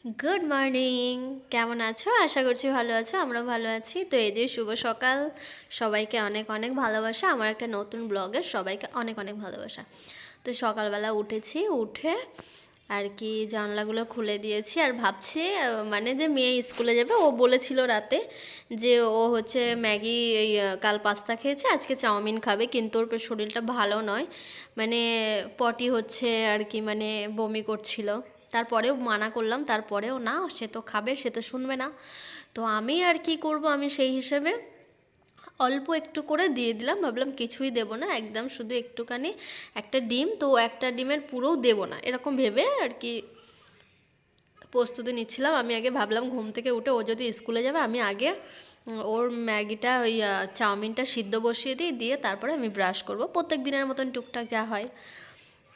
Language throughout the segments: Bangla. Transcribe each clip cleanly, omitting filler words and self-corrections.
Good morning. কেমন আছো? আশা করছি ভালো আছো। আমরা ভালো আছি। তো এই যে শুভ সকাল, সবাইকে অনেক অনেক ভালোবাসা। আমার একটা নতুন ব্লগের সবাইকে অনেক অনেক ভালোবাসা। তো সকালবেলা উঠেছি, উঠে আর কি জানলাগুলো খুলে দিয়েছি আর ভাবছি মানে যে মেয়ে স্কুলে যাবে, ও বলেছিল রাতে যে ও হচ্ছে ম্যাগি এই কাল পাস্তা খেয়েছে, আজকে চাউমিন খাবে, কিন্তু ওর শরীরটা ভালো নয়, মানে পটি হচ্ছে আর কি, মানে বমি করছিল। তারপরেও মানা করলাম, তারপরেও না, সে তো খাবে, সে তো শুনবে না। তো আমি আর কি করব, আমি সেই হিসেবে অল্প একটু করে দিয়ে দিলাম, ভাবলাম কিছুই দেবো না, একদম শুধু একটুখানি একটা ডিম, তো একটা ডিমের পুরোও দেবো না, এরকম ভেবে আর কি প্রস্তুতি নিচ্ছিলাম। আমি আগে ভাবলাম ঘুম থেকে উঠে ও যদি স্কুলে যাবে, আমি আগে ওর ম্যাগিটা ওই চাউমিনটা সিদ্ধ বসিয়ে দিই, দিয়ে তারপরে আমি ব্রাশ করব, প্রত্যেক দিনের মতন টুকটাক যা হয়।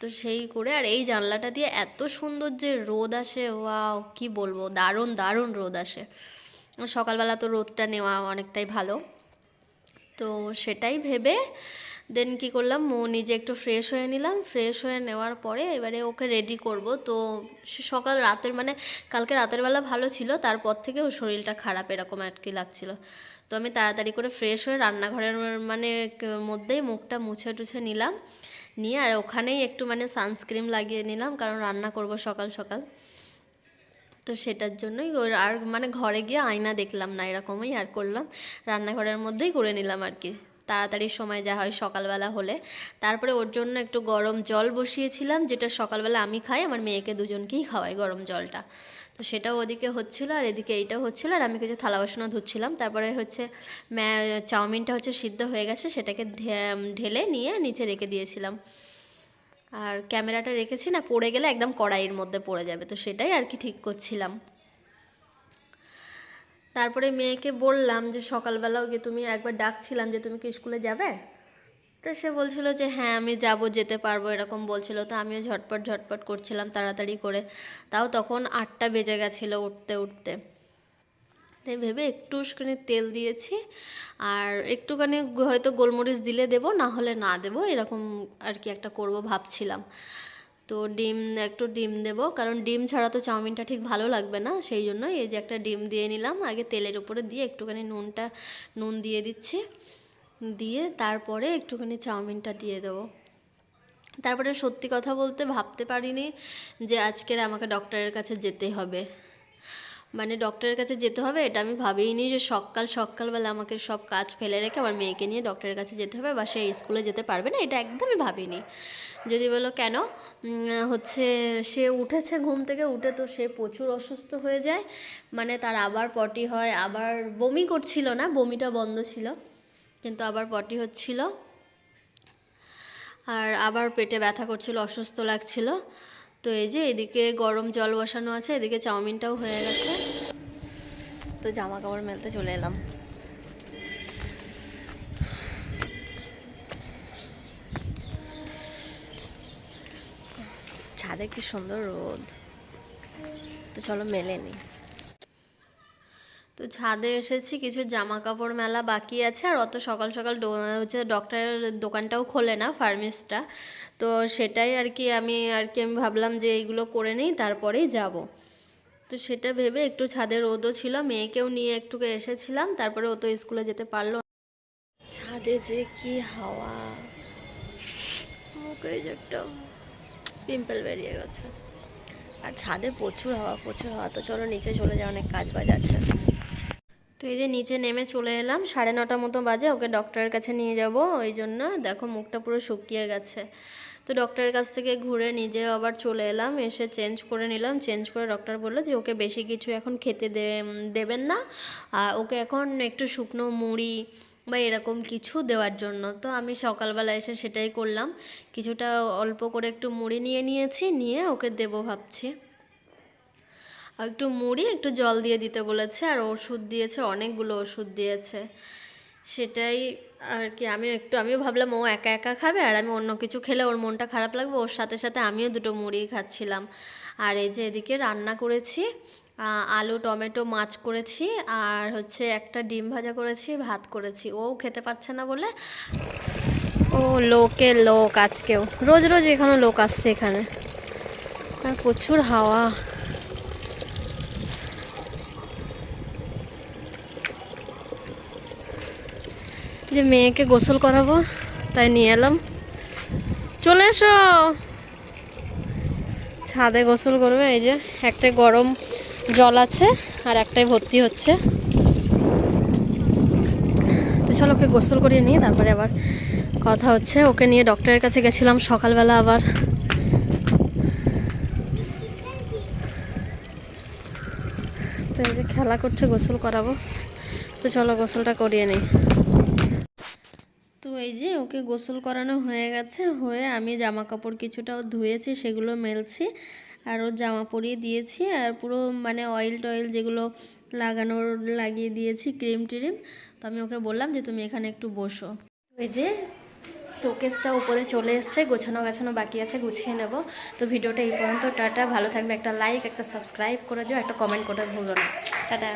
তো সেই করে, আর এই জানলাটা দিয়ে এত সুন্দর যে রোদ আসে, ওয়াও কি বলবো, দারুণ দারুণ রোদ আসে। সকালবেলা তো রোদটা নেওয়া অনেকটাই ভালো। তো সেটাই ভেবে দেন কি করলাম, নিজে একটু ফ্রেশ হয়ে নিলাম, ফ্রেশ হয়ে নেওয়ার পরে এবারে ওকে রেডি করব। তো সে সকাল রাতের মানে কালকে রাতের বেলা ভালো ছিল, তারপর থেকে ওর শরীরটা খারাপ এরকম আর কি লাগছিল। তো আমি তাড়াতাড়ি করে ফ্রেশ হয়ে রান্নাঘরের মানে মধ্যেই মুখটা মুছে টুছে নিলাম, নিয়ে আর ওখানেই একটু মানে সানস্ক্রিন লাগিয়ে নিলাম, কারণ রান্না করব সকাল সকাল। তো সেটার জন্যই ওর আর মানে ঘরে গিয়ে আয়না দেখলাম না, এরকমই আর করলাম, রান্নাঘরের মধ্যেই করে নিলাম আর কি, তাড়াতাড়ি সময় যা হয় সকালবেলা হলে। তারপরে ওর জন্য একটু গরম জল বসিয়েছিলাম, যেটা সকালবেলা আমি খাই, আমার মেয়েকে দুজনকেই খাওয়াই গরম জলটা। তো সেটাও ওদিকে হচ্ছিলো, আর এদিকে এইটাও হচ্ছিলো, আর আমি কিছু থালা বাসনও ধুচ্ছিলাম। তারপরে হচ্ছে চাউমিনটা হচ্ছে সিদ্ধ হয়ে গেছে, সেটাকে ঢেলে নিয়ে নিচে রেখে দিয়েছিলাম। আর ক্যামেরাটা রেখেছি না, পড়ে গেলে একদম কড়াইয়ের মধ্যে পড়ে যাবে, তো সেটাই আর কি ঠিক করছিলাম। তারপরে মেয়েকে বললাম যে সকালবেলাও গিয়ে তুমি একবার ডাকছিলাম যে তুমি কি স্কুলে যাবে, তো সে বলছিল যে হ্যাঁ আমি যাব, যেতে পারবো, এরকম বলছিল। তো আমিও ঝটপট ঝটপট করছিলাম তাড়াতাড়ি করে, তাও তখন 8টা বেজে গেছিলো উঠতে উঠতে। তাই ভেবে একটুখানি তেল দিয়েছি, আর একটুখানি হয়তো গোলমরিচ দিলে দেবো, না হলে না দেবো, এরকম আর কি একটা করব ভাবছিলাম। তো একটু ডিম দেবো, কারণ ডিম ছাড়া তো চাউমিনটা ঠিক ভালো লাগবে না, সেই জন্য এই যে একটা ডিম দিয়ে নিলাম আগে তেলের উপরে দিয়ে, একটুখানি নুন দিয়ে দিচ্ছি, দিয়ে তারপরে একটুখানি চাউমিনটা দিয়ে দেবো। তারপরে সত্যি কথা বলতে ভাবতে পারিনি যে আজকের আমাকে ডক্টরের কাছে যেতে হবে, মানে ডক্টরের কাছে যেতে হবে এটা আমি ভাবিনি, যে সকালবেলা আমাকে সব কাজ ফেলে রেখে আমার মেয়েকে নিয়ে ডক্টরের কাছে যেতে হবে, বা সে স্কুলে যেতে পারবে না, এটা একদমই ভাবিনি। যদি বলো কেন, হচ্ছে সে উঠেছে ঘুম থেকে উঠে, তো সে প্রচুর অসুস্থ হয়ে যায়, মানে তার আবার পটি হয়, আবার বমি করছিল না, বমিটা বন্ধ ছিল, কিন্তু আবার পটি হচ্ছিল, আর আবার পেটে ব্যথা করছিল, অসুস্থ লাগছিল। তো এই যে এদিকে গরম জল বসানো আছে, এদিকে চাউমিনটাও হয়ে গেছে। তো জামা কাপড় মেলতে চলে এলাম। ছাদে কি সুন্দর রোদ, তো চলো মেলে নিই। তো ছাদে এসেছি, কিছু জামা কাপড় মেলা বাকি আছে, আর অত সকাল সকাল হচ্ছে ডক্টরের দোকানটাও খোলে না, ফার্মেসিটা। তো সেটাই আর কি আমি ভাবলাম যে এইগুলো করে নিই, তারপরেই যাব। তো সেটা ভেবে একটু ছাদে রোদও ছিল, মেয়েকেও নিয়ে একটু এসেছিলাম, তারপরে ও তো স্কুলে যেতে পারলো। ছাদে যে কি হাওয়া, মুখে যে একটা পিম্পল বেরিয়ে গেছে, আর ছাদে প্রচুর হাওয়া প্রচুর হাওয়া। তো চলো নিচে চলে যাও, অনেক কাজ বাজ আছে। তো এই যে নিচে নেমে চলে এলাম, 9:30 মতো বাজে, ওকে ডক্টরের কাছে নিয়ে যাব, ওই জন্য দেখো মুখটা পুরো শুকিয়ে গেছে। তো ডক্টরের কাছ থেকে ঘুরে নিজে আবার চলে এলাম, এসে চেঞ্জ করে নিলাম, চেঞ্জ করে ডক্টর বললো যে ওকে বেশি কিছু এখন খেতে দেবেন না, আর ওকে এখন একটু শুকনো মুড়ি বা এরকম কিছু দেওয়ার জন্য। তো আমি সকালবেলা এসে সেটাই করলাম, কিছুটা অল্প করে একটু মুড়ি নিয়ে নিয়েছি, নিয়ে ওকে দেবো ভাবছি। আর একটু মুড়ি একটু জল দিয়ে দিতে বলেছে, আর ওষুধ দিয়েছে, অনেকগুলো ওষুধ দিয়েছে, সেটাই আর কি। আমিও ভাবলাম ও একা একা খাবে, আর আমি অন্য কিছু খেলে ওর মনটা খারাপ লাগবে, ওর সাথে সাথে আমিও দুটো মুড়ি খাচ্ছিলাম। আর এই যে এদিকে রান্না করেছি, আলু টমেটো মাছ করেছি, আর হচ্ছে একটা ডিম ভাজা করেছি, ভাত করেছি, ও খেতে পারছে না বলে। ও লোক আজকেও, রোজ রোজ এখানে লোক আসছে এখানে, আর প্রচুর হাওয়া। যে মেয়েকে গোসল করাবো তাই নিয়ে এলাম। চলে এসো, ছাদে গোসল করবে। এই যে একটাই গরম জল আছে আর একটাই ভর্তি হচ্ছে। তো চলো ওকে গোসল করিয়ে নিয়ে তারপরে আবার কথা হচ্ছে। ওকে নিয়ে ডক্টরের কাছে গেছিলাম সকালবেলা আবার। তো এই যে খেলা করছে, গোসল করাবো। তো চলো গোসলটা করিয়ে নিই। তো এই যে ওকে গোসল করানো হয়ে গেছে, হয়ে আমি জামা কাপড় কিছুটাও ধুয়েছি, সেগুলো মেলছি আর ওর জামা পরিয়ে দিয়েছি। আর পুরো মানে অয়েল টয়েল যেগুলো লাগানোর লাগিয়ে দিয়েছি, ক্রিম ট্রিম। তো আমি ওকে বললাম যে তুমি এখানে একটু বসো। ওই যে শোকেসটা উপরে চলে এসছে, গোছানো গাছানো বাকি আছে, গুছিয়ে নেব। তো ভিডিওটা এই পর্যন্ত। টাটা, ভালো থাকবে। একটা লাইক একটা সাবস্ক্রাইব করে যাও, একটা কমেন্ট করে ভুলো না। টাটা।